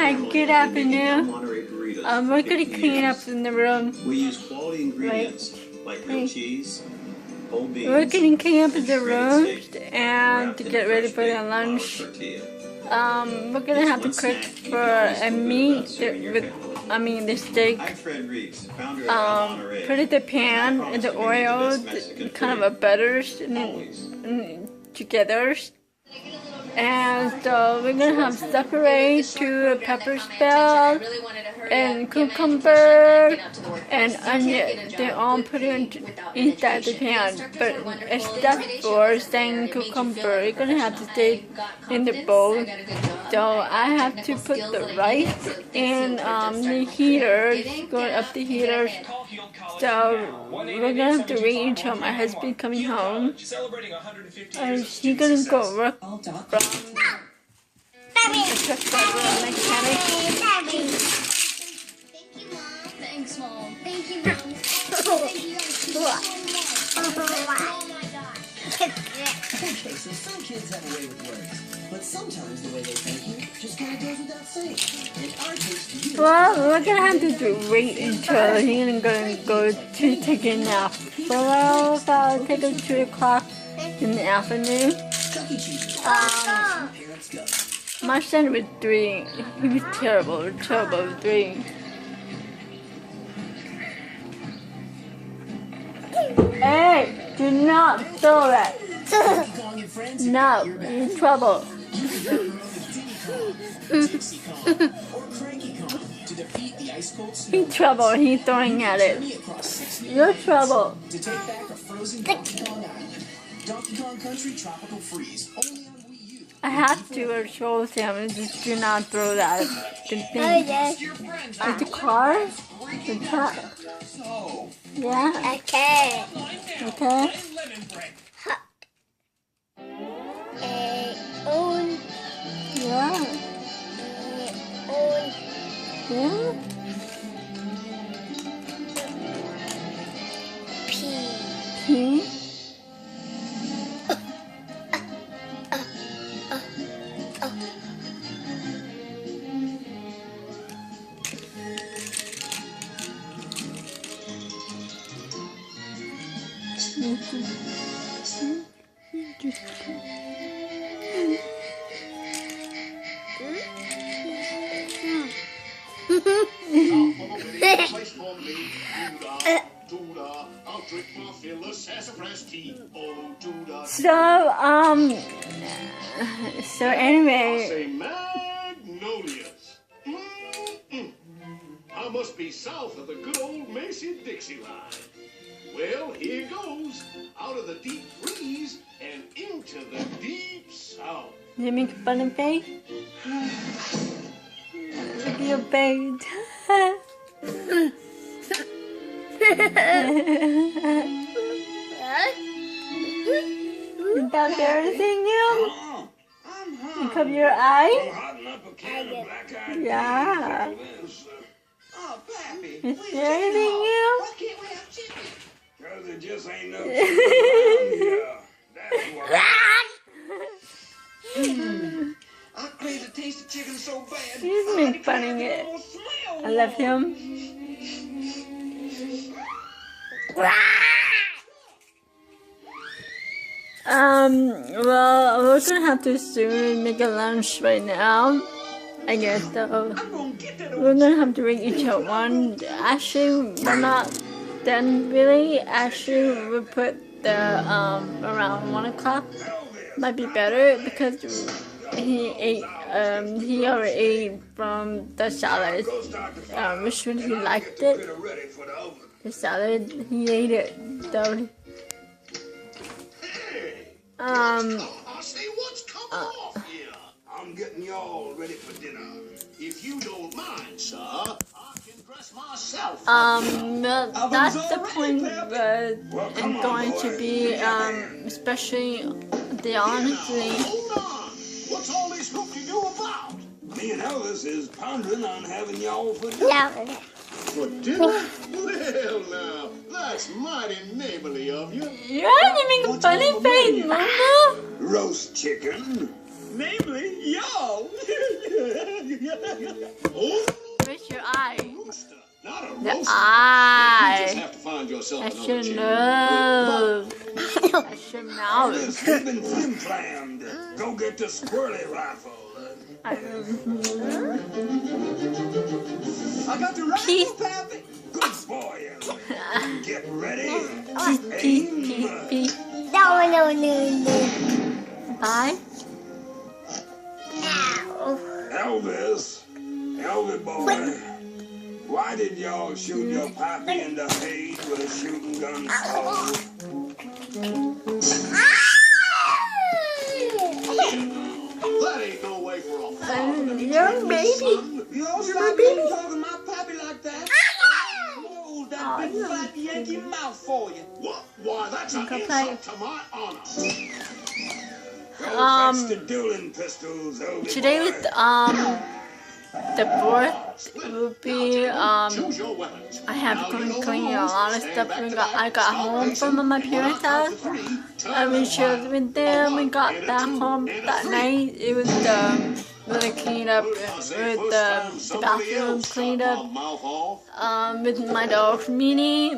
Hi, good afternoon. We're gonna clean up in the room. We use quality ingredients like real cheese, whole beans. We're gonna clean up the room and to get ready for the lunch. We're gonna have to cook for a meat with, the steak. Put it in the pan in the oil, kind of a butter together. And so we're gonna have separate to pepper spell and cucumber and onion. They all put it inside the pan. But except for saying cucumber, you're gonna have to stay in the bowl. So I have to put the rice in the heater, going up the heater. So we're gonna have to wait until my husband coming home. And he's gonna go work from the mechanic. Thanks, Mom. Thank you, Mom. Thank you guys so much. Oh my God. Okay, so some kids have a way with words, but sometimes the way they thank you just kind of goes without saying. In our case, Well, we're gonna have to wait until he's gonna go to take a nap. Well, about take a 2 o'clock in the afternoon. My son was 3. He was terrible with 3. Hey, do not throw that. No, you're in trouble. In trouble, he's throwing at it. You're trouble. I have to show him, just do not throw that. The thing. With the car? The truck? Yeah? Okay. Okay? Yeah. Yeah? P. So anyway, Magnolias. I must be south of the good old Macy-Dixie line. Well, here goes, out of the deep freeze and into the deep south. you make fun of me? Look at your face. Is that embarrassing you? You cover your eye? Yeah. It's embarrassing you? Because there just ain't no chicken I crave to taste the chicken so bad. He's making fun of it. I love him. Well, we're gonna have to soon make a lunch right now. I guess so. We're gonna have to wait until 1. Actually, we're not done really. Actually, we'll put the around 1 o'clock. Might be better because he ate. He already ate from the salad. Which one he liked it. The salad, he ate it. So. Say what's coming off here. I'm getting y'all ready for dinner. If you don't mind, sir, I can dress myself. That's the point I'm going to be, especially the honestly. Hold on. What's all this hoop-de-doo about? Me and Elvis is pondering on having y'all for dinner. Yeah. For dinner? Well, now, that's mighty neighborly of you. Yeah, you make a funny face, Mama. Roast chicken. Namely, y'all. Oh, Where's your eye? rooster, not a The rooster. You just eye. have to find yourself That's another your chicken. nose. That's your mouth. Elvis, you've been flim-flammed. Go get the squirrely rifle. I got the rifle, Pappy. Good boy, Elvis. Get ready. Pee, Aim. pee, pee. No. Bye. Elvis, boy, why did y'all shoot your pappy in the head with a shooting gun stove? That ain't no way for a father to be Young treating his baby. son. You all You're stop my baby. talking to my Pappy like that. Close that big fat Yankee mouth for you. What? Why, that's an Okay. insult to my honor. Go fetch the dueling pistols, Elvis Today boy. with the 4th will be Choose your weapons. I have Now, to you know clean the a rules. lot of Stand stuff. back to I back, got stop home pacing, from my and parents' when I count house. to 3, turn I was and chilled fire. with them. We A got 1, back and a 2, home and a that 3. night. It was really clean up with the bathroom cleaned up. With my dog Minnie,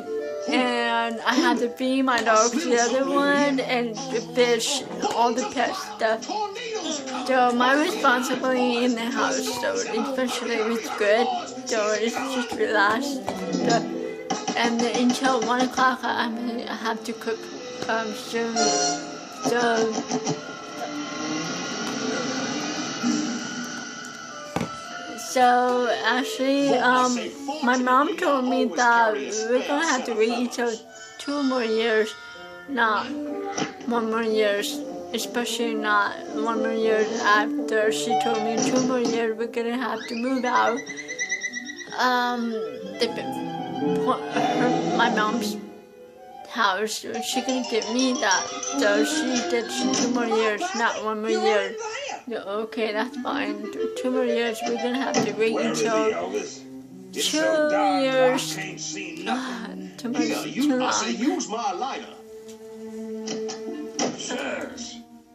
and I had to feed my dogs the other one and the fish, all the pet stuff. So my responsibility in the house, so especially it was good. So it's just relaxed. And until 1 o'clock, I have to cook soon. So actually, my mom told me that we're gonna have to wait until 2 more years, not 1 more years, especially not 1 more year after she told me 2 more years we're gonna have to move out. My mom's house, she gonna give me that, so she did 2 more years, not 1 more year. Yeah, okay, that's fine. 2 more years, we're gonna have to wait Where is he, until Elvis? It's 2 so dark, years. I can't see nothing. Too much, Here, too I say long. use my lighter. Shucks,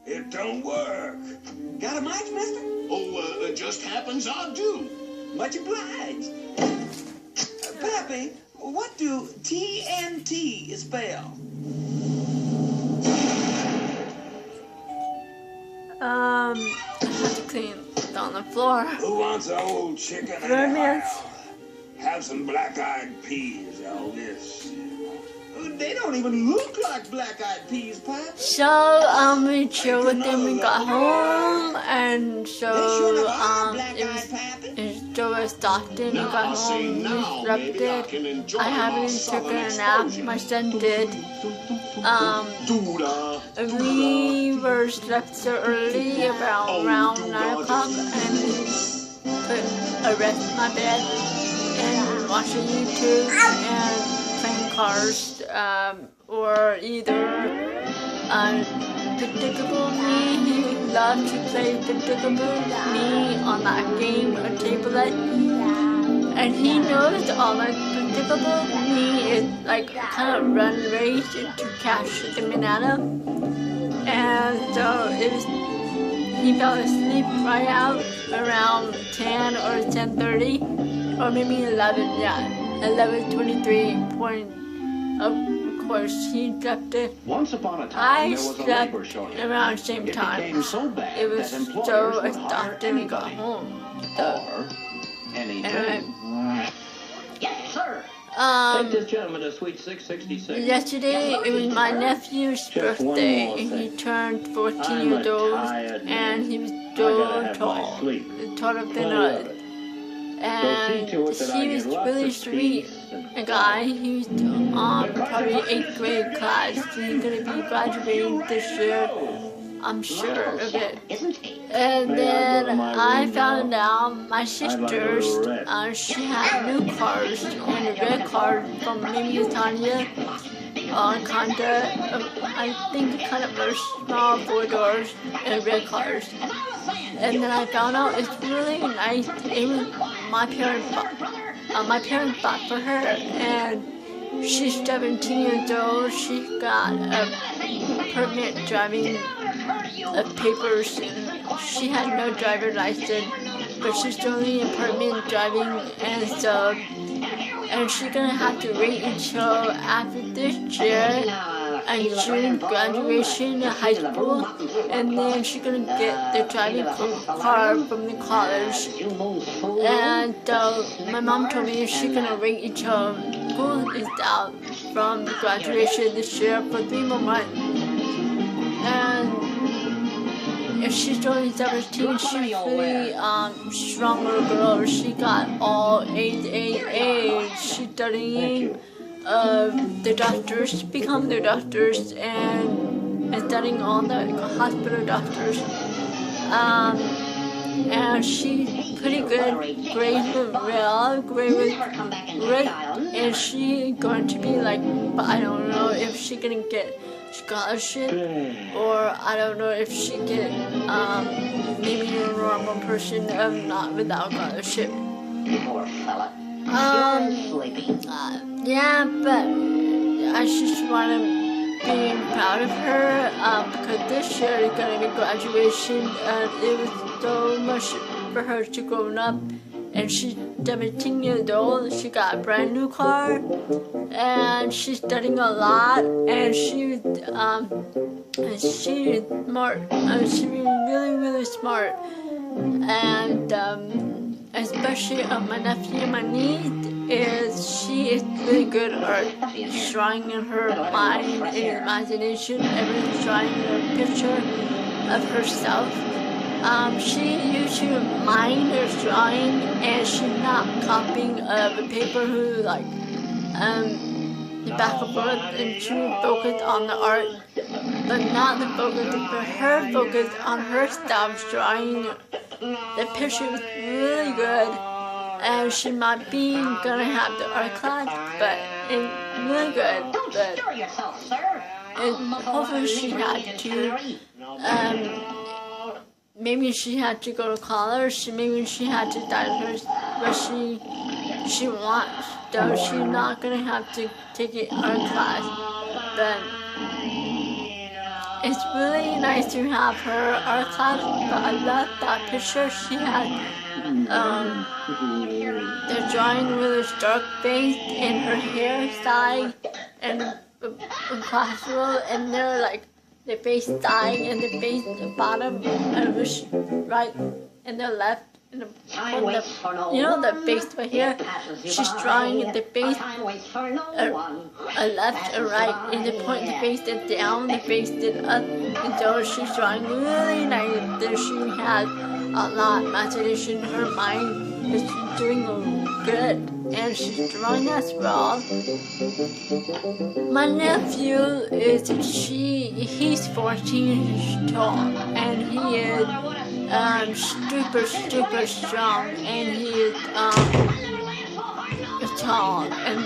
it don't work. Got a match, mister? Oh, it just happens I do. Much obliged. Pappy, what do TNT spell? I have to clean on the floor. Who wants an old chicken Romance. anyhow? Have some black-eyed peas, Elvis. They don't even look like black-eyed peas, Pappy. So, we chilled with them, we got home, and They so, sure enough are it was, black-eyed, Pappy. Joe was Stockton, we Now I got say home, now, we baby, I slept can it. enjoy I my haven't taken southern a nap, exposure. my son did. Doo-da, We were slept so early, around 9 o'clock, and we put a rest in my bed and watching YouTube and playing cards, or either Predictable Me. He loved to play Predictable Me on that game or tablet, and he knows all like Predictable Me is like kind of run race to catch the banana. And so he fell asleep right out around 10 or 10:30, or maybe 11, 11:23 point. Of course, he slept it. Once upon a time, I there was a slept labor shortage. around the same It time. became so bad It was that employers so would hire exhausted when we got anybody. home. Or anything. Yes, sir. Take this gentleman to Suite 666. Yesterday it was my nephew's Just one birthday. more He thing. turned 14 I'm years a old, tired man. and he was I gotta so have my tall, sleep. taller than Plenty of us. it. And So see to it that I he get was lots really of sweet. peace and A guy, he was probably 8th grade class. He's gonna be graduating this year. I'm sure of it. And May I go then to my I room found now? out my like a sister's, little rest. she had new cars and a red car from Mimi Tanya. Kinda, I think kind of a small 4 doors and red cars. And then I found out it's really nice. It was my parents bought for her, and she's 17 years old. She got a permit driving papers, and she had no driver license. but she's still in the apartment driving, and she's gonna have to wait until after this year and June graduation of high school, and then she's gonna get the driving car from the college. And my mom told me she's gonna wait until school is out from the graduation this year for 3 more months. And if she's only 17, she's really strong little girl. She got all A's. She's studying the doctors, become the doctors, and studying all the hospital doctors. And she's pretty good, grades were real, grade was great, and she's going to be like, but I don't know if she's gonna get scholarship, or I don't know if she get maybe a normal person, not without scholarship. Yeah, but I just want to be proud of her, because this year is going to be graduation, and it was so much for her to grow up, and she's 17 years old. She got a brand new car, and she's studying a lot, and she's smart. She's really smart, and especially my nephew, my niece, she is really good at drawing in her mind and imagination. Everyone's drawing a picture of herself. She used to mind her drawing, and she's not copying the paper who the back and forth, and she focused on the art, but not the focus for her. Focus on her stuff, drawing. The picture was really good, and she might be gonna have the art class, but it's really good. But hopefully she had to. Maybe she had to go to college. Maybe she had to study what she wants. Though she's not gonna have to take an art class, but it's really nice to have her art class. But I love that picture she had. They're drawing really dark face, and her hair side and classical, and they're like the face side and the face the bottom, and was right and the left. The the face right here, she's drawing the face left and right, and the point the face is down, the face is up, and so she's drawing really nice. She has a lot of imagination. Her mind is doing good, and she's drawing as well. My nephew he's 14 tall, and he is super strong, and he is tall, and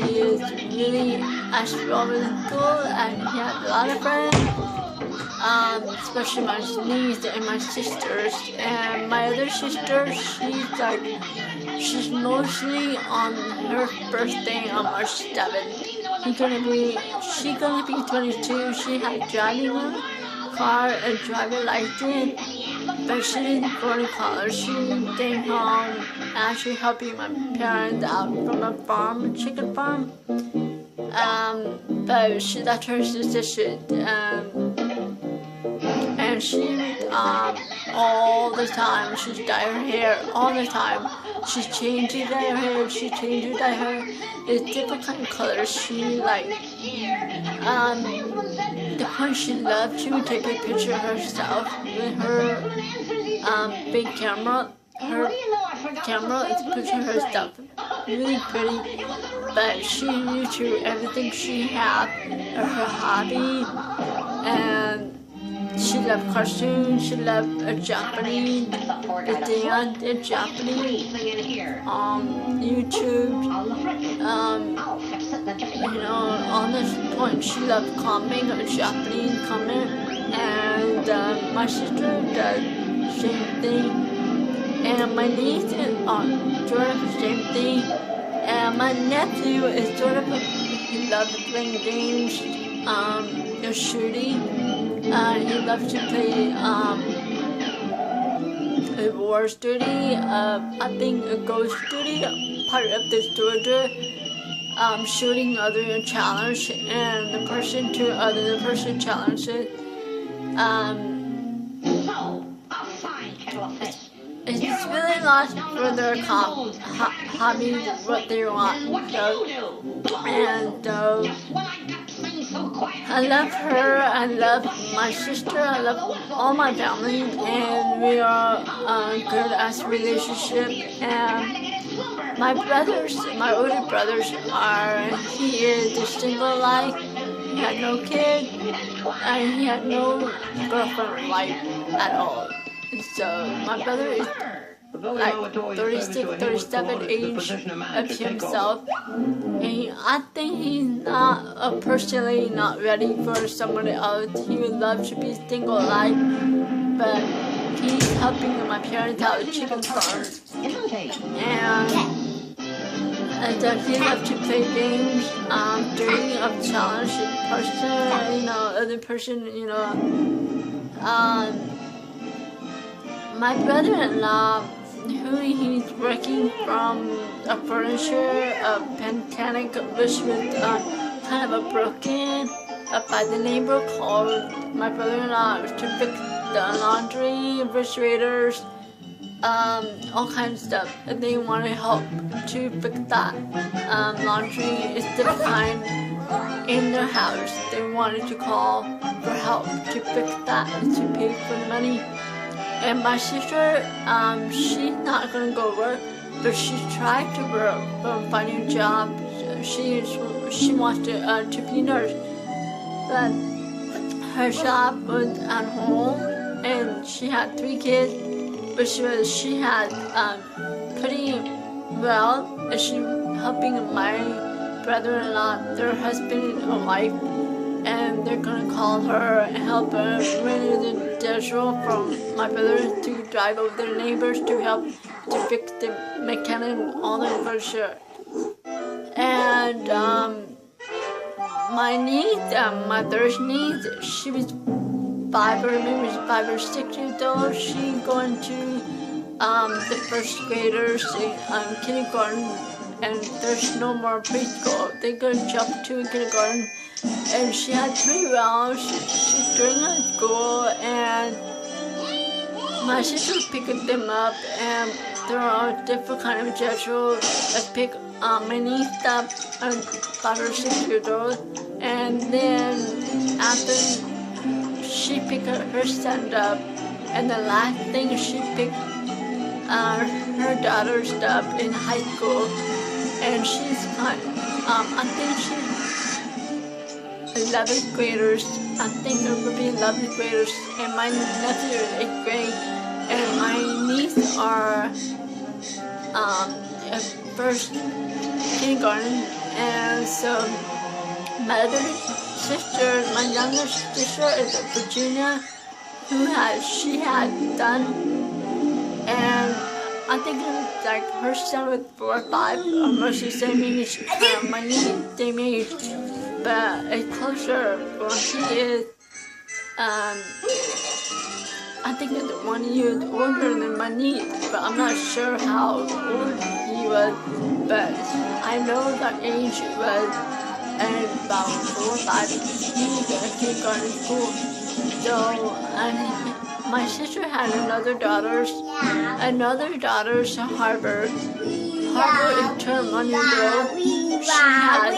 he is really strong in school, and he has a lot of friends, especially my niece and my sisters. And my other sister, she's mostly on her birthday on March 7th. She's gonna be 22. She had driving car and driver license, but she didn't go to college. She stayed home, actually helping my parents out from a farm, a chicken farm. But that's her decision. And she all the time, she dyed her hair all the time. She changes her hair. It's different kind of colors. She the point she loved to take a picture of herself with her big camera. Her camera is a picture of herself, really pretty. But she used to everything she had, her hobby, and she loved cartoons. She loved Japanese, the dance in Japanese, YouTube. On this point, she loved comic, Japanese comic, and my sister does the same thing, and my niece is sort of the same thing, and my nephew is sort of he loves playing games, shooting. He loves to play war duty, I think a ghost duty, part of the soldier, shooting other challenge, and the person challenges. It's really lost for their hobby, what they want. I love her, I love my sister, I love all my family, and we are good as a relationship. And my older brothers he is a single life, he had no kid, and he had no girlfriend life at all. So my brother is like 36, 37 age of himself, and I think he's not personally not ready for someone else. He would love to be single life, but he's helping my parents out with chicken farms, and he loves to play games, doing a challenge person, other person, my brother-in-law, who he's working from a furniture, a Pantanic, which was kind of a broken by the neighbor called my brother-in-law to fix the laundry, refrigerators, all kinds of stuff. And they wanted help to fix that laundry instead of time in their house. They wanted to call for help to fix that and to pay for the money. And my sister, she's not gonna go work, but she tried to work, find a job. She wants to be a nurse, but her job was at home, and she had 3 kids, but she had pretty well, and she helping my brother-in-law, their husband and wife. And they're gonna call her and help her rent the diesel from my brother to drive over their neighbors to help to fix the mechanic all the furniture. And my niece, my third niece, she was 5 or 6 years old. She going to the first graders kindergarten, and there's no more preschool. They're gonna jump to kindergarten. And she had 3 rounds. She's doing her school, and my sister picked them up, and there are different kind of schedule. I pick my niece up, 5 or 6 years old, and then after she picked her son up, and the last thing she picked her daughter's up in high school, and she's I think she's 11th graders. I think there will be 11th graders, and my nephew is 8th grade, and my niece are at first kindergarten. And so my other sister, my younger sister is Virginia, she had done, and I think it was like her son was 4 or 5, almost the same age, my niece same age. But it's closer. Well, he is, I think it's 1 year older than my niece, but I'm not sure how old he was. But I know that age was about 4 or 5. He's at kindergarten school. So, my sister had another daughter, Harper. Harper is turned 1 year old. She had,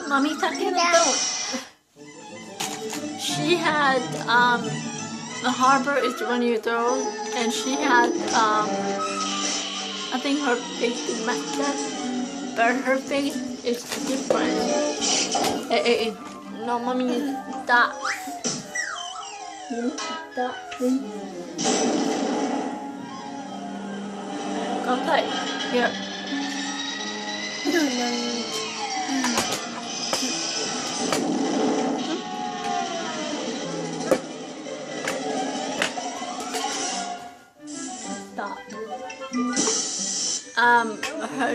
Mommy, talking about. She had, Harper is 1 year old, and she had, I think her face is messed up, but her face is different. Hey, no, Mommy, stop. Stop, please. Go play. Here.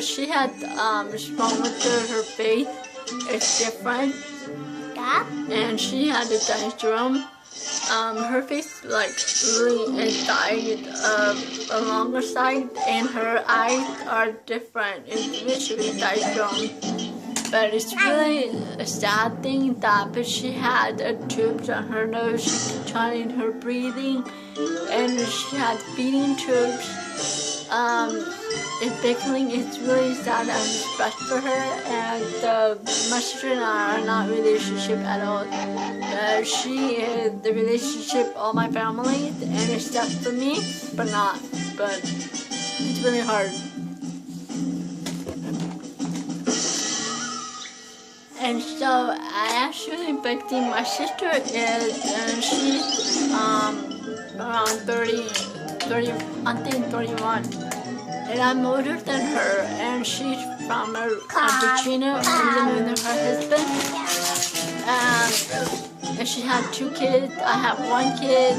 she had wrong with her face. It's different, Yeah. and she had a syndrome. Her face like really is dyed along her side, and her eyes are different. It's visually syndrome. But it's really a sad thing that but she had a tubes on her nose trying her breathing, and she had feeding tubes. It's really sad and respect for her, and my sister and I are not in a relationship at all. She is the relationship all my family, and except for me, but it's really hard. And so I actually victim my sister is, and she's around 30, I think 31. And I'm older than her, and she's from Virginia, living with her husband. And she had 2 kids. I have 1 kid,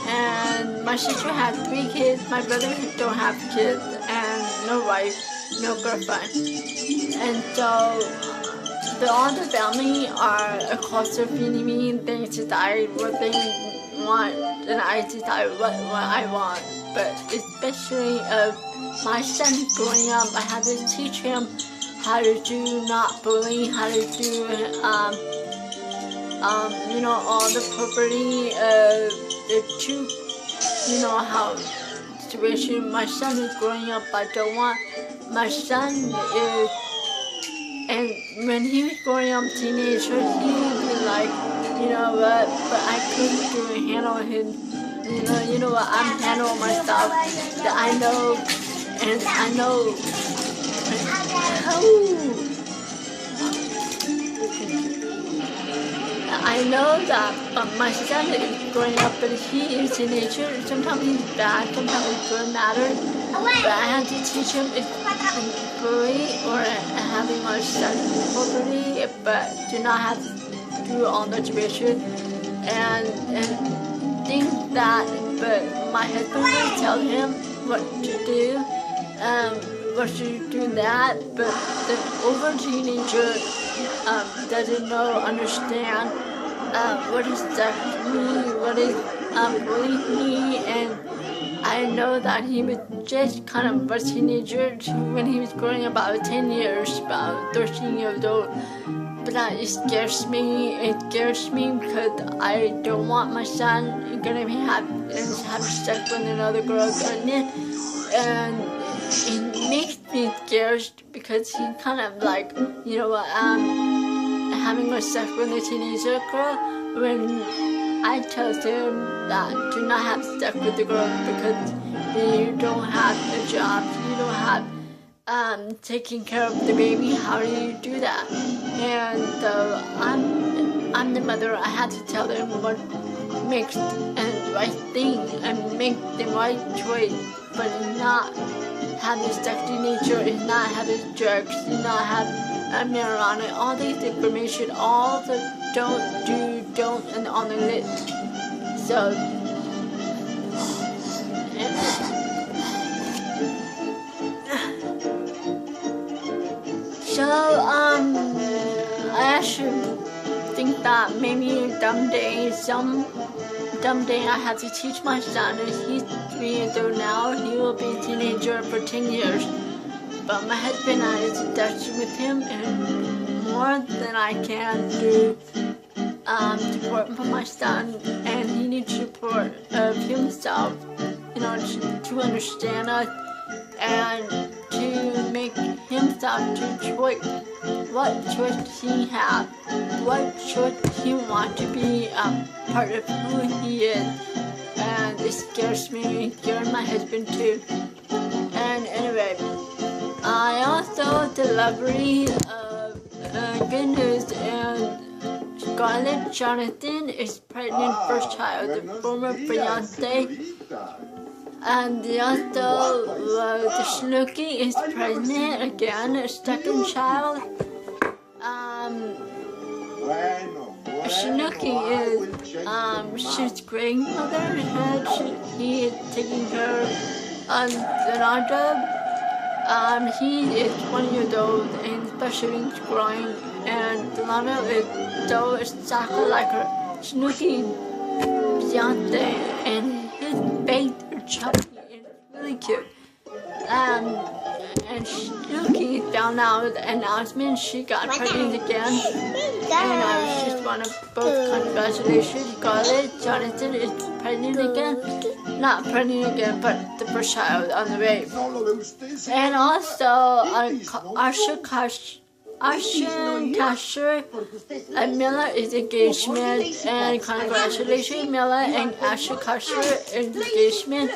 and my sister had 3 kids. My brother don't have kids, and no wife, no girlfriend. And so all the family are across the me. They decide what they want, and I decide what I want. But especially my son growing up, I had to teach him how to do not bully, how to do all the property, how situation. My son is growing up. I don't want my son is. And when he was growing up teenager, he would be like, you know what, but I couldn't handle him. You know what, I'm handling myself. That I know, and I know. I know that my son is growing up, but he is a teenager. Sometimes he's bad, sometimes he's good matter. But I had to teach him if bully or having my son property, but do not have to do all the situation and think that. But my husband will tell him what to do, what to do that. But the older teenager doesn't understand what is that me, what is bullying me, and I know that he was just kind of a teenager when he was growing about 10 years, about 13 years old. But it scares me. It scares me because I don't want my son gonna be having sex with another girl, and it makes me scared because he kind of like, you know what, having a sex with a teenager girl when I tell him that do not have sex with the girl because you don't have a job, you don't have taking care of the baby. How do you do that? And I'm the mother. I had to tell them what makes the right thing and make the right choice, but not have the sexy nature, is not having drugs, is not have marijuana, all these information, all the don't do, don't, and on the list. So, I actually think that maybe some dumb day I have to teach my son, and he's 3 years old now, he will be a teenager for 10 years. But my husband and I is in touch with him, and more than I can do support for my son, and he needs support of himself, to understand us and to make himself to choice what choice he has, what choice he wants to be part of who he is. And it scares me, it scares my husband too. And anyway, I also delivery of good news, and Scarlett Jonathan is pregnant first child, the former fiance. And also, the Snooki is pregnant again, a second child. Snooki is she's grandmother, and he is taking care of Zanandra. He is 1 year old and especially growing, and Lana is so exactly like her Snooki Beyonce, and his face is chubby and really cute. And Snooki found out the announcement she got pregnant again, and I just want to both congratulations, Scarlett. Jonathan is pregnant again. Not pregnant again, but the first child on the way. And also, Asha Kasher and Miller is engagement, and congratulations, Miller and Asha Kasher engagement.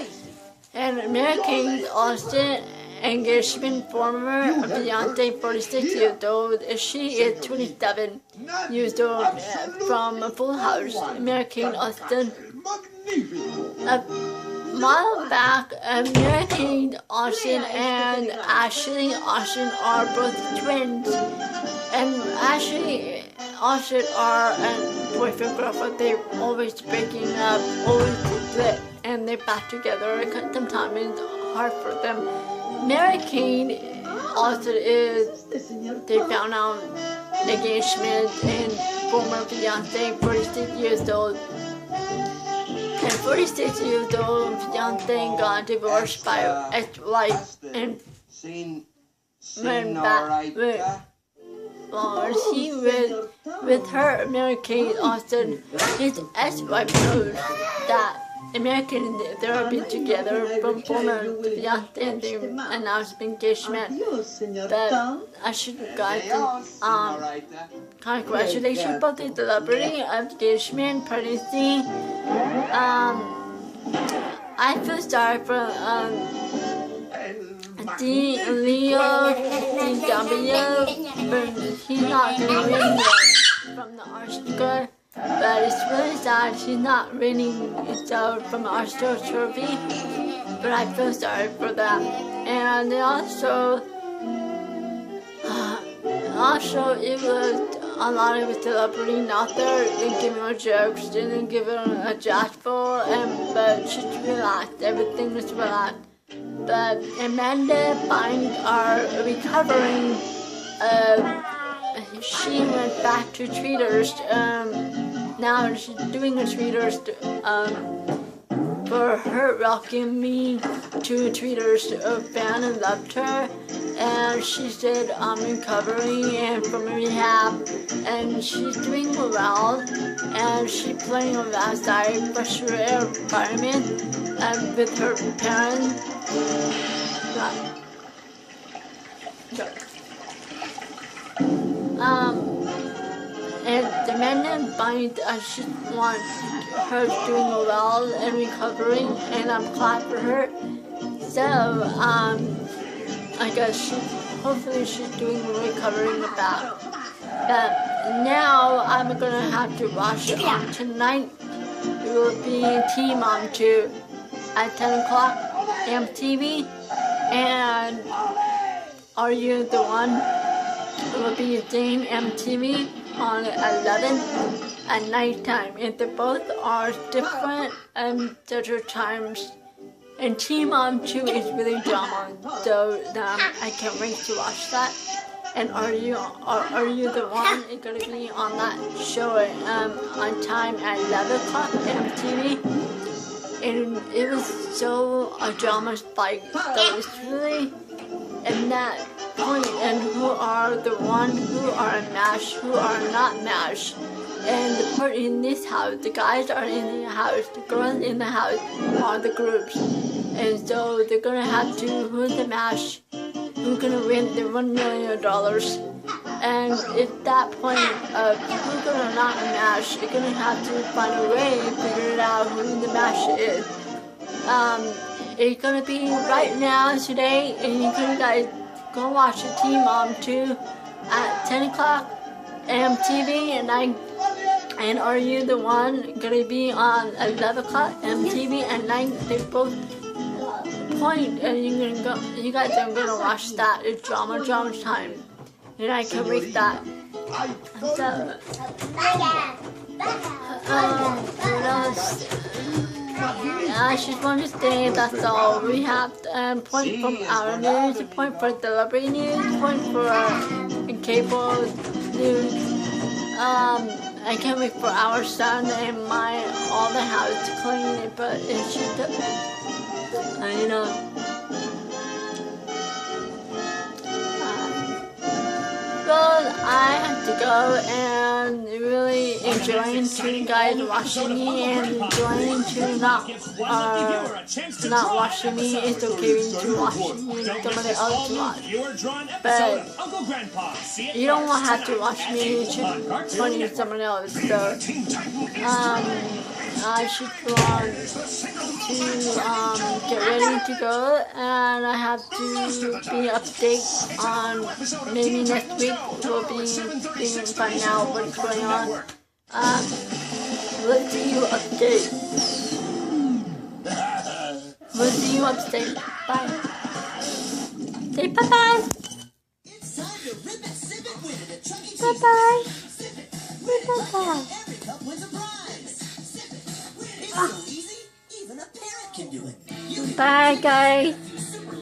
And Mary Kate Austin engagement former Beyonce, 46 years old. She is 27 years old from Full House. Mary Kate Austin. A while back, Mary Kate Austin and Ashley Austin are both twins. And Ashley Austin are a boyfriend girlfriend. They're always breaking up, always split, and they're back together. Sometimes it's hard for them. Mary Kate Austin is, they found out engagement, and former Beyonce, 46 years old. And 46 years old, Beyonce got divorced by ex-wife and went back she with her Mary Kate Austin. His ex-wife knows that American they'll be together from former Beyonce, and they announced engagement. But I should guys congratulations for the celebrity of engagement, pregnancy. I feel sorry for Leo DW, but he's not going to win from the Oscar. But it's really sad she's not winning so from the Oscar trophy. But I feel sorry for that. And also it was a lot of celebrities out there. They giving her jokes, didn't give her a jackful, but she relaxed. Everything was relaxed. But Amanda Bynes are recovering. She went back to Tweeters. Now she's doing a Tweeters for her welcoming me to Tweeters. A fan and loved her, and she said I'm recovering and from rehab, and she's doing well, and she's playing outside fresh air environment and with her parents. And the Amanda Bynes, I just want her doing well and recovering, and I'm glad for her. So, I guess hopefully she's doing recovering about. But now I'm gonna have to watch it on tonight. It will be Teen Mom 2 at 10 o'clock MTV, and Are You the One? It will be the same MTV on 11 at nighttime, and they both are different theater times. And Teen Mom 2 is really drama, so I can't wait to watch that. And Are You the One is gonna be on that show on time at 11 o'clock MTV. And it was so a drama spike, so it's really in that point, and who are the one who are MASH, who are not MASH. And the part in this house, the guys are in the house, the girls in the house are the groups. And so they're gonna have to, who's the MASH, who's gonna win the $1 million. And at that point of who's gonna not MASH, you're gonna have to find a way to figure it out who the MASH is. It's gonna be right now today, and you can guys go watch the Teen Mom 2 at 10 o'clock MTV, and Are You the One gonna be on 11 o'clock MTV at night. They both point, and you guys are gonna watch that. It's drama time, and I can read that. So, what else? I just want to say that's all. We have point from our news, point for celebrity news, point for cable news. I can't wait for our son and all the house to clean it, but it should. I know. Well, I have to go and really enjoying to you guys watching me and enjoying to not watching me. It's okay to watch me, somebody else watch. But you don't have to watch me, you should watch someone else. So, I should want to get ready to go, and I have to be update on maybe next week. We'll be find out what's going on. We'll see you update. We'll see you update. Bye. Say bye bye. Bye bye. Bye bye. Bye guys.